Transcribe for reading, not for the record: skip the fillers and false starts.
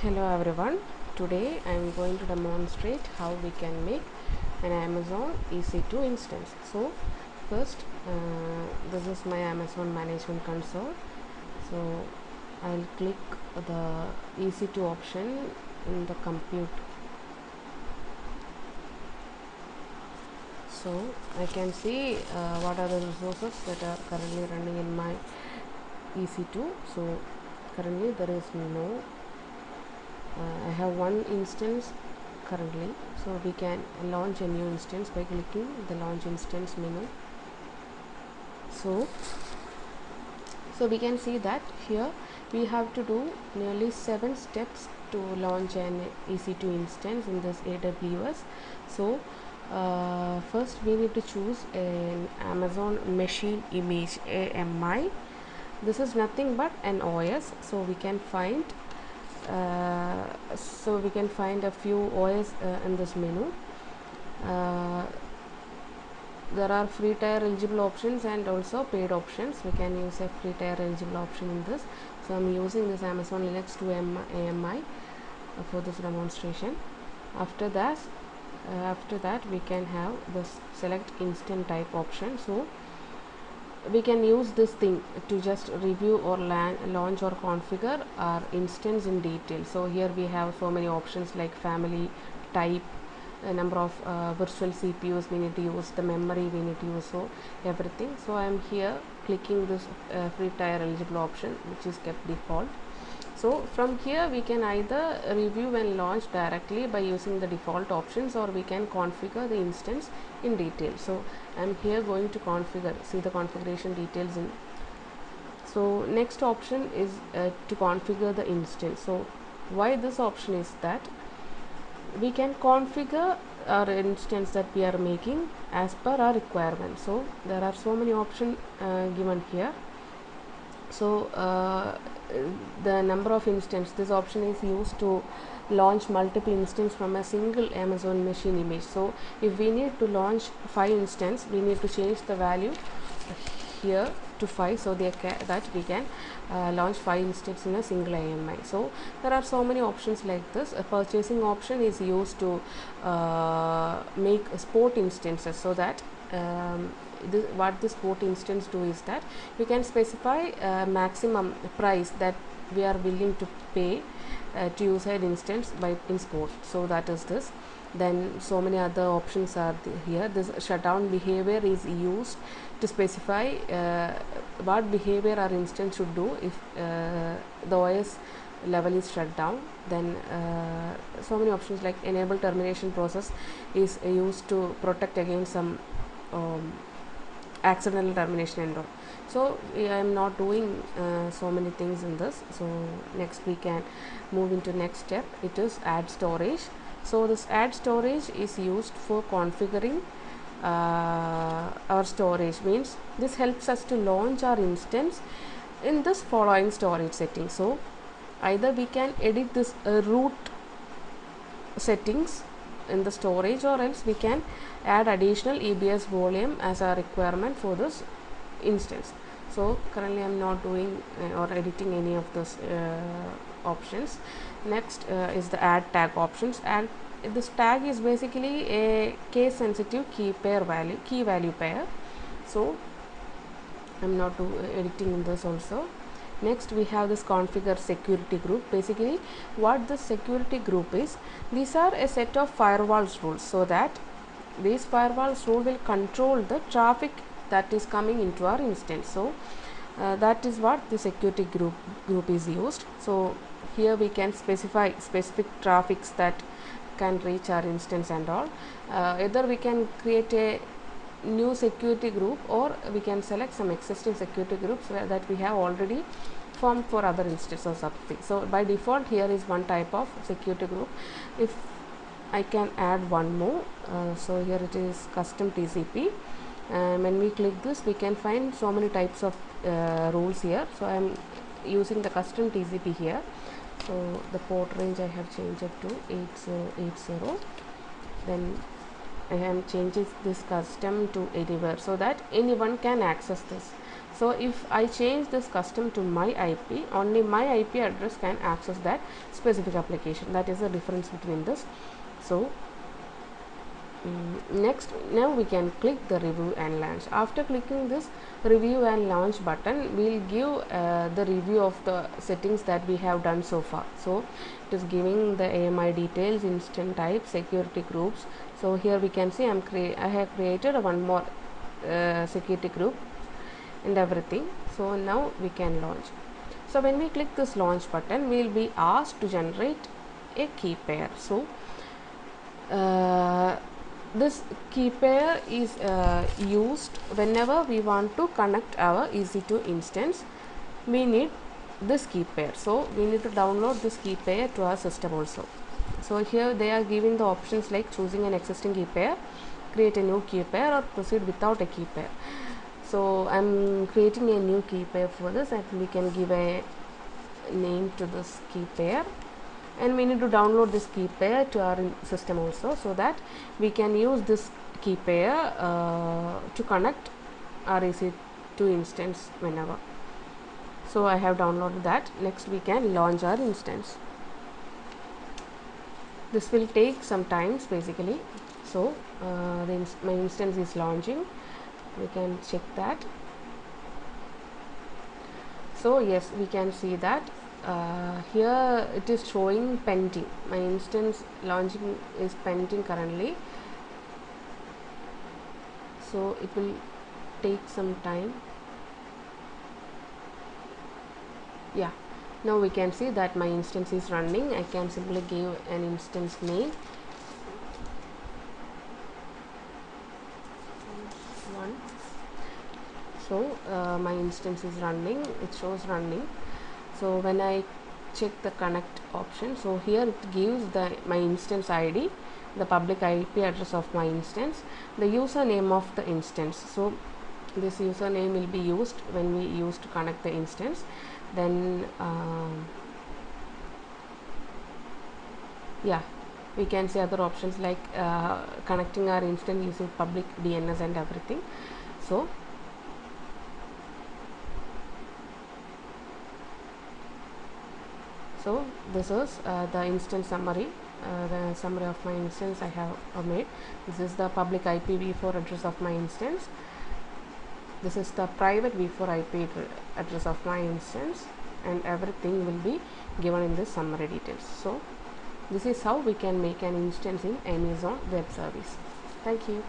Hello everyone. Today I am going to demonstrate how we can make an Amazon EC2 instance. So first, this is my Amazon management console. So I'll click the EC2 option in the compute. So I can see what are the resources that are currently running in my EC2. So currently there is no I have one instance currently, so we can launch a new instance by clicking the launch instance menu. So we can see that here we have to do nearly 7 steps to launch an EC2 instance in this AWS. So first we need to choose an Amazon machine image, AMI. This is nothing but an OS, so we can find a few OS in this menu. There are free tier eligible options and also paid options. We can use a free tier eligible option in this. So I'm using this Amazon Linux 2 AMI for this demonstration. After that we can have this select instant type option. So we can use this thing to just review or launch or configure our instance in detail. So here we have so many options like family, type, a number of virtual CPUs we need to use, the memory we need to use, so everything. So I am here clicking this free tier eligible option, which is kept default. So from here we can either review and launch directly by using the default options, or we can configure the instance in detail. So I'm here going to configure, see the configuration details in. So next option is to configure the instance. So why this option is that we can configure our instance that we are making as per our requirement. So there are so many options given here. So the number of instance, this option is used to launch multiple instance from a single Amazon machine image. So if we need to launch 5 instance, we need to change the value here to 5, so that we can launch 5 instances in a single AMI. So there are so many options like this. A purchasing option is used to make sport instances, so that what this sport instance do is that we can specify a maximum price that we are willing to pay to use an instance in sport. So that is this. Then so many other options are here. This shutdown behavior is used to specify what behavior our instance should do if the OS level is shut down. Then so many options like enable termination process is used to protect against some accidental termination and all. So I am not doing so many things in this. So next we can move into next step. It is add storage. So this add storage is used for configuring our storage. Means this helps us to launch our instance in this following storage settings. So either we can edit this root settings in the storage, or else we can add additional EBS volume as a requirement for this instance. So currently I am not doing or editing any of those options. Next is the add tag options. And this tag is basically a case sensitive key value pair. So I'm not editing in this also. Next we have this configure security group. Basically what this security group is, these are a set of firewalls rules, so that these firewalls rule will control the traffic that is coming into our instance. So that is what the security group is used. So here we can specify specific traffics that can reach our instance and all. Either we can create a new security group, or we can select some existing security groups that we have already formed for other instances or something. So by default here is one type of security group. If I can add one more, so here it is custom TCP. When we click this, we can find so many types of rules here. So I am using the custom TCP here. So the port range I have changed it to 8080. Then I am changing this custom to anywhere, so that anyone can access this. So if I change this custom to my IP, only my IP address can access that specific application. That is the difference between this. So next, now we can click the review and launch. After clicking this review and launch button, we'll give the review of the settings that we have done so far. So it is giving the AMI details, instant type, security groups. So here we can see I have created one more security group and everything. So now we can launch. So when we click this launch button, we will be asked to generate a key pair. So this key pair is used whenever we want to connect our EC2 instance. We need this key pair, so we need to download this key pair to our system also. So here they are giving the options like choosing an existing key pair, create a new key pair, or proceed without a key pair. So I'm creating a new key pair for this, and we can give a name to this key pair, and we need to download this key pair to our system also, so that we can use this key pair to connect our EC2 instance whenever. So I have downloaded that. Next we can launch our instance. This will take some time basically. So my instance is launching. We can check that. So yes, we can see that here it is showing pending. My instance launching is pending currently, so it will take some time. Yeah, now we can see that my instance is running. I can simply give an instance name, one. So my instance is running, it shows running. So when I check the connect option, so here it gives my instance ID, the public IP address of my instance, the username of the instance. So this username will be used when we use to connect the instance. Then yeah, we can see other options like connecting our instance using public DNS and everything. So this is the instance summary, the summary of my instance I have made. This is the public IPv4 address of my instance. This is the private v4 IP address of my instance, and everything will be given in this summary details. So this is how we can make an instance in Amazon Web Service. Thank you.